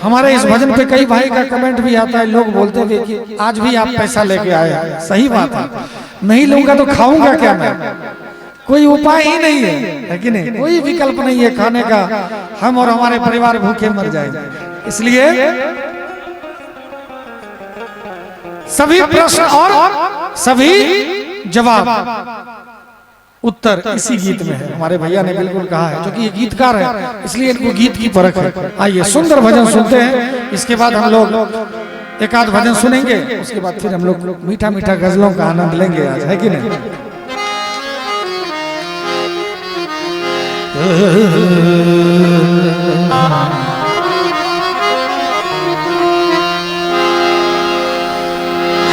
हमारे इस भजन पे कई भाई का कमेंट भी आता है, लोग बोलते थे कि आज भी आप पैसा लेके आए हैं। सही बात है, नहीं लूंगा तो खाऊंगा क्या मैं? कोई उपाय ही नहीं है कि नहीं? कोई विकल्प नहीं है खाने का, हम और हमारे परिवार भूखे मर जाएंगे। इसलिए सभी प्रश्न और सभी जवाब उत्तर इसी गीत में है। हमारे भैया ने बिल्कुल कहा है, जो कि ये गीतकार है इसलिए इनको गीत की परख है। आइए सुंदर भजन सुनते हैं, इसके बाद हम लोग एक आध भजन सुनेंगे, उसके बाद फिर हम लोग मीठा मीठा गजलों का आनंद लेंगे आज, है कि नहीं?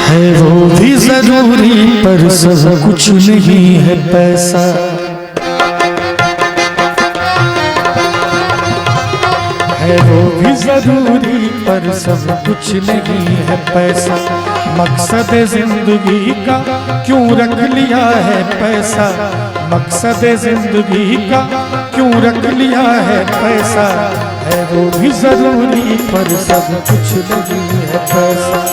है वो भी जरूरी पर सब कुछ नहीं है पैसा। है वो भी जरूरी पर सब कुछ नहीं है पैसा। मकसद जिंदगी का क्यों रख लिया है पैसा। मकसद जिंदगी का क्यों रख लिया है पैसा। है वो भी जरूरी पर सब कुछ नहीं है पैसा।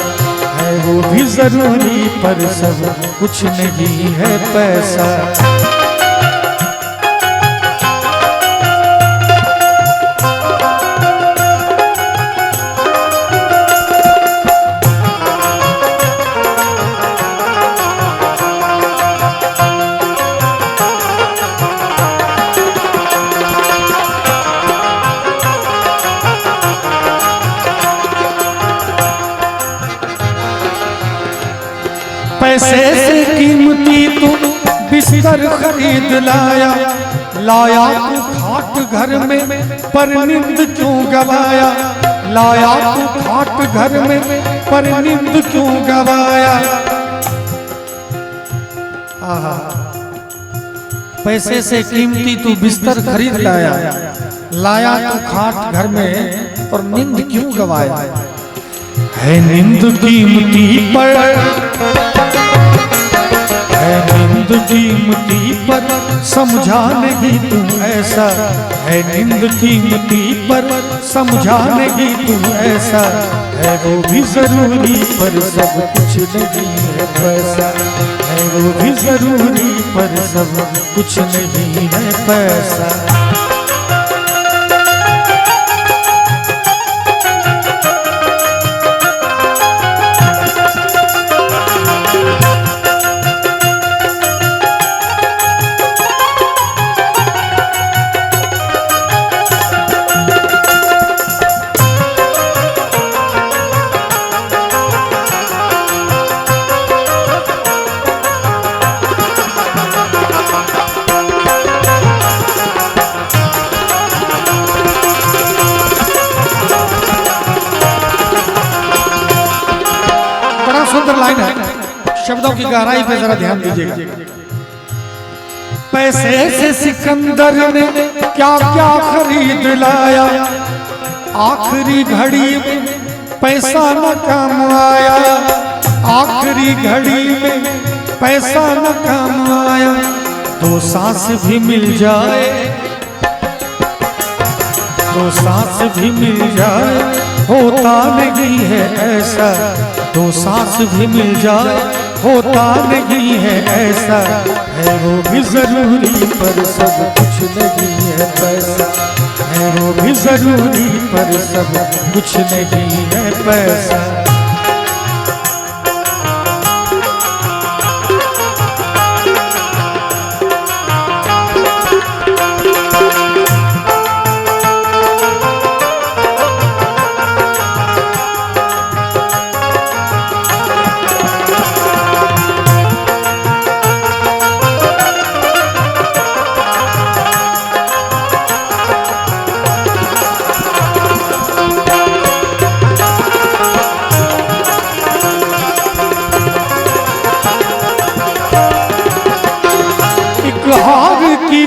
है वो भी जरूरी पर सब कुछ नहीं है पैसा। पैसे से कीमती तू बिस्तर खरीद लाया। लाया तू खाट घर में पर नींद क्यों गवाया। लाया तू खाट घर में पर नींद क्यों गवाया। पैसे से कीमती तू बिस्तर खरीद लाया। लाया तू खाट घर में और नींद क्यों गवाया। है नींद कीमती पर, है नींद कीमती पर समझा नहीं तू ऐसा। है नींद कीमती पर समझा नहीं तू ऐसा। है वो भी जरूरी पर सब कुछ नहीं है पैसा। है वो भी जरूरी पर सब कुछ नहीं है पैसा। सुंदर लाइन है, शब्दों की गहराई पे जरा ध्यान दीजिएगा। पैसे से सिकंदर ने क्या क्या खरीद लाया। आखिरी घड़ी में पैसा न काम आया। आखिरी घड़ी में पैसा न काम आया। दो सांस भी मिल जाए, दो सांस भी मिल जाए होता नहीं है ऐसा। दो सांस भी मिल जाए होता नहीं है ऐसा। है वो भी जरूरी पर सब कुछ नहीं है पैसा। है वो भी जरूरी पर सब कुछ नहीं है पैसा।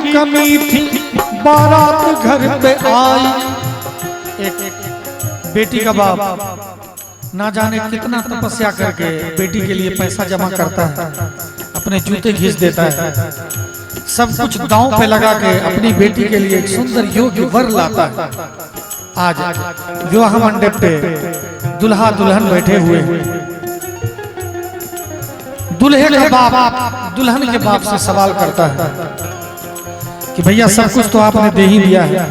कमी थी बारात घर पे आई। एक बेटी का बाप ना जाने कितना तपस्या करके बेटी के लिए पैसा जमा करता है, अपने जूते घिस देता है, सब कुछ दांव पे लगा के अपनी बेटी के लिए एक सुंदर योग्य वर लाता है। आज विवाह मंडप पे दुल्हा दुल्हन बैठे हुए हैं। दुल्हे का बाप दुल्हन के बाप से सवाल करता है कि भैया सब कुछ तो आपने दे ही दिया है,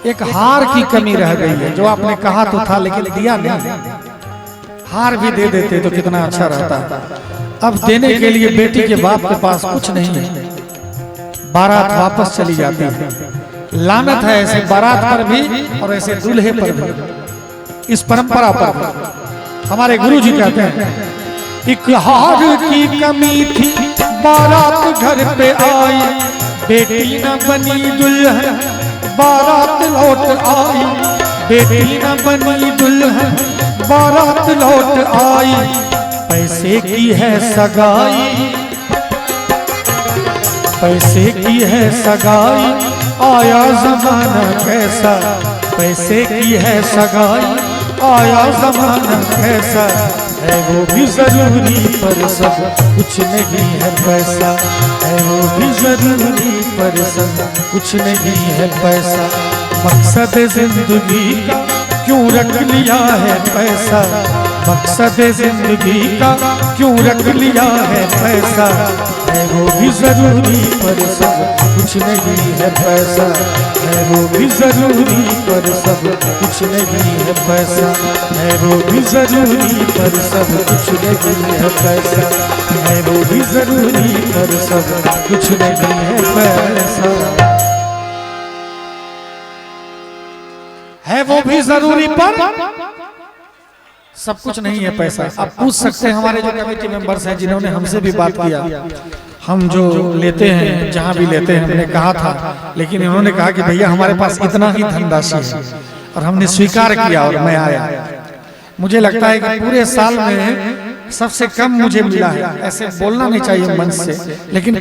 एक हार की कमी रह गई है, जो आपने कहा तो था लेकिन दिया नहीं। हार भी दे देते तो कितना अच्छा रहता। अब देने के लिए बेटी के बाप के पास कुछ नहीं है। बारात वापस चली जाती है। लानत है ऐसे बारात पर भी और ऐसे दूल्हे पर भी, इस परंपरा पर। हमारे गुरुजी कहते हैं एक हार की कमी थी बारात घर पे आई, बेटी न बनी दुल्हन बारात लौट आई, बेटी न बनी दुल्हन बारात लौट आई। पैसे की है सगाई, पैसे की है सगाई, आया जमाना कैसा, पैसे की है सगाई, आया जमाना कैसा। है वो भी जरूरी पर सब कुछ नहीं है पैसा, है वो भी जरूरी पर सब कुछ नहीं है पैसा। मकसद जिंदगी का क्यों रख लिया है पैसा, मकसद जिंदगी का क्यों रख लिया है पैसा। है वो भी जरूरी पर सब कुछ नहीं है पैसा, है वो भी जरूरी पर सब कुछ नहीं है पैसा, है वो भी जरूरी पर सब कुछ नहीं है पैसा, है वो भी जरूरी पर सब कुछ नहीं है पैसा। है वो भी जरूरी पर सब कुछ नहीं है पैसा। आप पूछ सकते हैं हमारे जो कमेटी मेंबर्स हैं जिन्होंने हमसे भी बात किया, हम जो लेते हैं जहां भी लेते हैं हमने कहा था, लेकिन इन्होंने कहा कि भैया हमारे पास इतना ही धनराशि है, और हमने स्वीकार किया और मैं आया। मुझे लगता है कि पूरे साल में सबसे कम मुझे मिला है। ऐसे बोलना नहीं चाहिए मन से, लेकिन